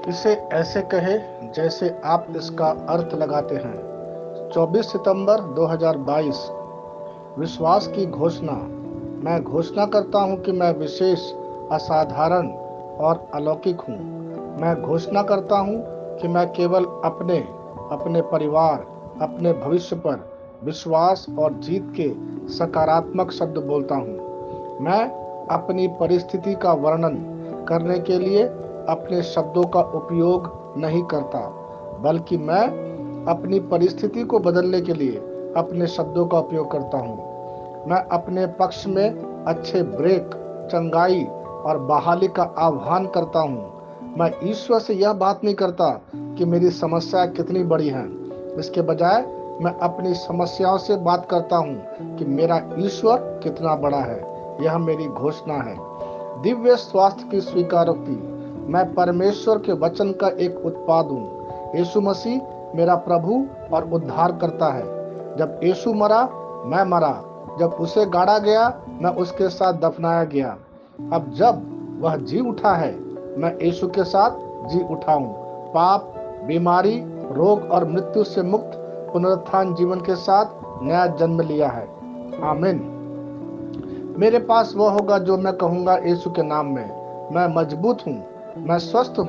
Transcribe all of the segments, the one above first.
इसे ऐसे कहे जैसे आप इसका अर्थ लगाते हैं। 24 सितंबर 2022। विश्वास की घोषणा। मैं घोषणा करता हूं कि मैं विशेष, असाधारण और अलौकिक हूं। मैं घोषणा करता हूं कि मैं केवल अपने, अपने परिवार, अपने भविष्य पर विश्वास और जीत के सकारात्मक शब्द बोलता हूं। मैं अपनी परिस्थिति का वर्णन करने के लिए अपने शब्दों का उपयोग नहीं करता, बल्कि मैं अपनी परिस्थिति को बदलने के लिए अपने शब्दों का उपयोग करता हूँ। मैं अपने पक्ष में अच्छे ब्रेक, चंगाई और बहाली का आह्वान करता हूँ। मैं ईश्वर से यह बात नहीं करता कि मेरी समस्या कितनी बड़ी है। इसके बजाय मैं अपनी समस्याओं से बात करता हूँ कि मेरा ईश्वर कितना बड़ा है। यह मेरी घोषणा है। दिव्य स्वास्थ्य की स्वीकारोक्ति। मैं परमेश्वर के वचन का एक उत्पाद हूँ। यीशु मसीह मेरा प्रभु और उद्धार करता है। जब यीशु मरा, मैं मरा। जब उसे गाड़ा गया, मैं उसके साथ दफनाया गया। अब जब वह जी उठा है, मैं यीशु के साथ जी उठा हूँ। पाप, बीमारी, रोग और मृत्यु से मुक्त पुनरुत्थान जीवन के साथ नया जन्म लिया है। आमीन। मेरे पास वह होगा जो मैं कहूँगा यीशु के नाम में। मैं मजबूत हूँ, मैं स्वस्थ हूँ,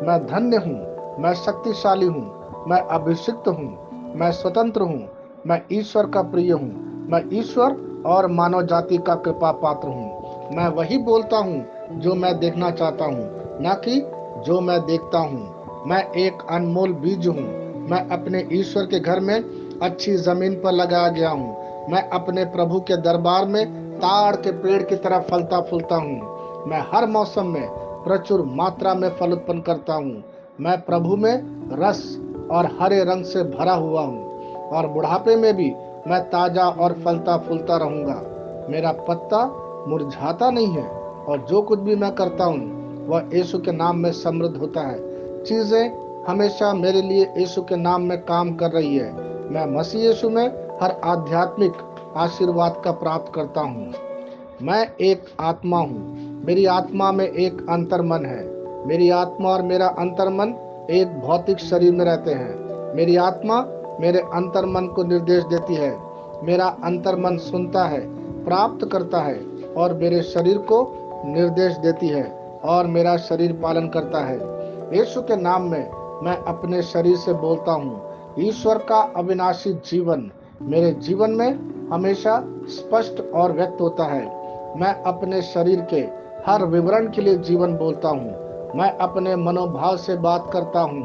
मैं धन्य हूँ, मैं शक्तिशाली हूँ, मैं अभिषिक्त हूँ, मैं स्वतंत्र हूँ, मैं ईश्वर का प्रिय हूँ, मैं ईश्वर और मानव जाति का कृपा पात्र हूँ। मैं वही बोलता हूँ जो मैं देखना चाहता हूँ, न कि जो मैं देखता हूँ। मैं एक अनमोल बीज हूँ। मैं अपने ईश्वर के घर में अच्छी जमीन पर लगाया गया हूँ। मैं अपने प्रभु के दरबार में ताड़ के पेड़ की तरह फलता फूलता हूँ। मैं हर मौसम में प्रचुर मात्रा में फल उत्पन्न करता हूँ। मैं प्रभु में रस और हरे रंग से भरा हुआ हूँ, और बुढ़ापे में भी मैं ताजा और फलता फूलता रहूंगा। मेरा पत्ता मुरझाता नहीं है, और जो कुछ भी मैं करता हूँ वह यीशु के नाम में समृद्ध होता है। चीजें हमेशा मेरे लिए यीशु के नाम में काम कर रही है। मैं मसीह यीशु में हर आध्यात्मिक आशीर्वाद का प्राप्त करता हूँ। मैं एक आत्मा हूँ। मेरी आत्मा में एक अंतर्मन है। मेरी आत्मा और मेरा अंतर्मन एक भौतिक शरीर में रहते हैं। मेरी आत्मा मेरे अंतर्मन को निर्देश देती है। मेरा अंतर्मन सुनता है, प्राप्त करता है और मेरे शरीर को निर्देश देती है, और मेरा शरीर पालन करता है। यीशु के नाम में मैं अपने शरीर से बोलता हूँ। ईश्वर का अविनाशी जीवन मेरे जीवन में हमेशा स्पष्ट और व्यक्त होता है। मैं अपने शरीर के हर विवरण के लिए जीवन बोलता हूँ। मैं अपने मनोभाव से बात करता हूँ।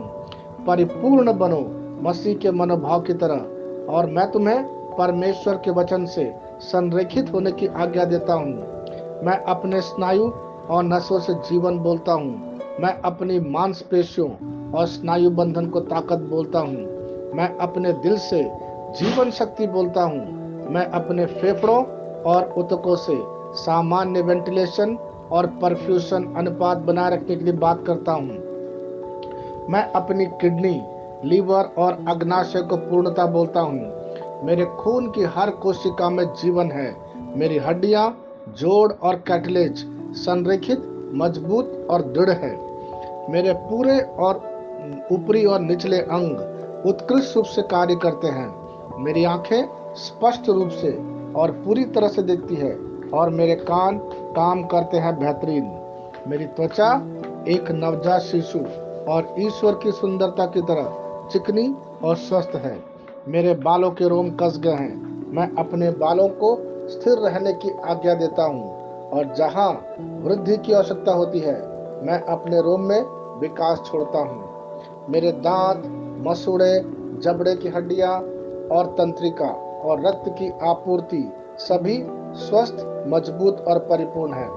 परिपूर्ण बनो मसीह के मनोभाव की तरह, और मैं तुम्हें परमेश्वर के वचन से संरेखित होने की आज्ञा देता हूँ। मैं अपने स्नायु और नसों से जीवन बोलता हूँ। मैं अपनी मांसपेशियों और स्नायु बंधन को ताकत बोलता हूँ। मैं अपने दिल से जीवन शक्ति बोलता हूँ। मैं अपने फेफड़ों और ऊतकों से सामान्य वेंटिलेशन और परफ्यूशन अनुपात बनाए रखने के लिए बात करता हूँ। मैं अपनी किडनी, लीवर और अग्नाशय को पूर्णता बोलता हूँ। मेरे खून की हर कोशिका में जीवन है। मेरी हड्डियां, जोड़ और कैटलेज संरेखित, मजबूत और दृढ़ है। मेरे पूरे और ऊपरी और निचले अंग उत्कृष्ट रूप से कार्य करते हैं। मेरी आंखें स्पष्ट रूप से और पूरी तरह से दिखती है, और मेरे कान काम करते हैं बेहतरीन। मेरी त्वचा एक नवजात शिशु और ईश्वर की सुंदरता की तरह चिकनी और स्वस्थ है। मेरे बालों के रोम कस गए हैं। मैं अपने बालों को स्थिर रहने की आज्ञा देता हूँ, और जहाँ वृद्धि की आवश्यकता होती है मैं अपने रोम में विकास छोड़ता हूँ। मेरे दांत, मसूड़े, जबड़े की हड्डियां और तंत्रिका और रक्त की आपूर्ति सभी स्वस्थ, मजबूत और परिपूर्ण है।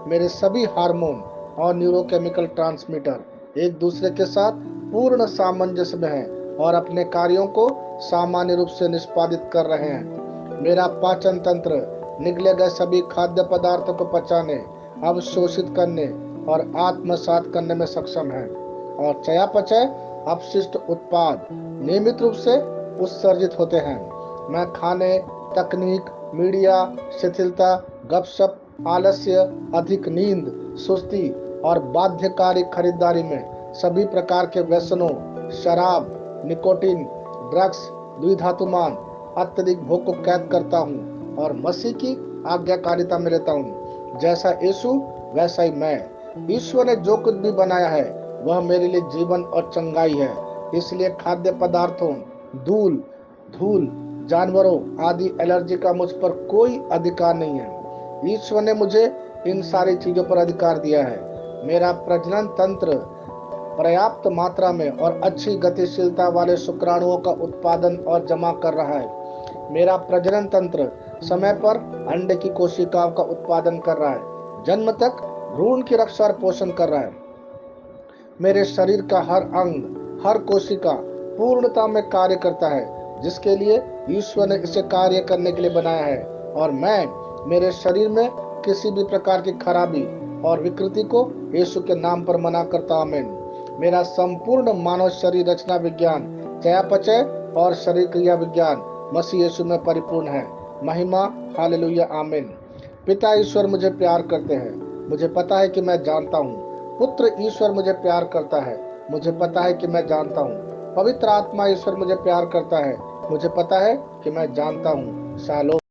मेरे सभी हार्मोन और न्यूरोकेमिकल ट्रांसमीटर एक दूसरे के साथ पूर्ण सामंजस्य में हैं और अपने कार्यों को सामान्य रूप से निष्पादित कर रहे हैं। मेरा पाचन तंत्र निगले गए सभी खाद्य पदार्थों को पचाने, अवशोषित करने और आत्मसात करने में सक्षम है, और चयापचय अपशिष्ट उत्पाद नियमित रूप से उत्सर्जित होते हैं। मैं खाने, तकनीक, मीडिया, शिथिलता, गपशप, आलस्य, अधिक नींद, सुस्ती और बाध्यकारी खरीदारी में सभी प्रकार के व्यसनों, शराब, निकोटीन, ड्रग्स, द्विधातुमान, अत्यधिक भोग को कैद करता हूँ और मसीह की आज्ञाकारिता में रहता हूँ। जैसा यीशु वैसा ही मैं। ईश्वर ने जो कुछ भी बनाया है वह मेरे लिए जीवन और चंगाई है। इसलिए खाद्य पदार्थों, धूल, धूल, जानवरों आदि एलर्जी का मुझ पर कोई अधिकार नहीं है। ईश्वर ने मुझे इन सारी चीजों पर अधिकार दिया है। मेरा प्रजनन तंत्र पर्याप्त मात्रा में और अच्छी गतिशीलता वाले शुक्राणुओं का उत्पादन और जमा कर रहा है। मेरा प्रजनन तंत्र समय पर अंडे की कोशिकाओं का उत्पादन कर रहा है, जन्म तक भ्रूण की रक्षा और पोषण कर रहा है। मेरे शरीर का हर अंग, हर कोशिका पूर्णता में कार्य करता है जिसके लिए ईश्वर ने इसे कार्य करने के लिए बनाया है। और मैं मेरे शरीर में किसी भी प्रकार की खराबी और विकृति को यीशु के नाम पर मना करता हूं। आमीन। मेरा संपूर्ण मानव शरीर रचना विज्ञान, चयापचय और शरीर क्रिया विज्ञान मसीह यीशु में परिपूर्ण है। महिमा, हालेलुया, आमीन। पिता ईश्वर मुझे प्यार करते हैं, मुझे पता है कि मैं जानता हूँ। पुत्र ईश्वर मुझे प्यार करता है, मुझे पता है कि मैं जानता हूँ। पवित्र आत्मा ईश्वर मुझे प्यार करता है, मुझे पता है कि मैं जानता हूँ। शालोम।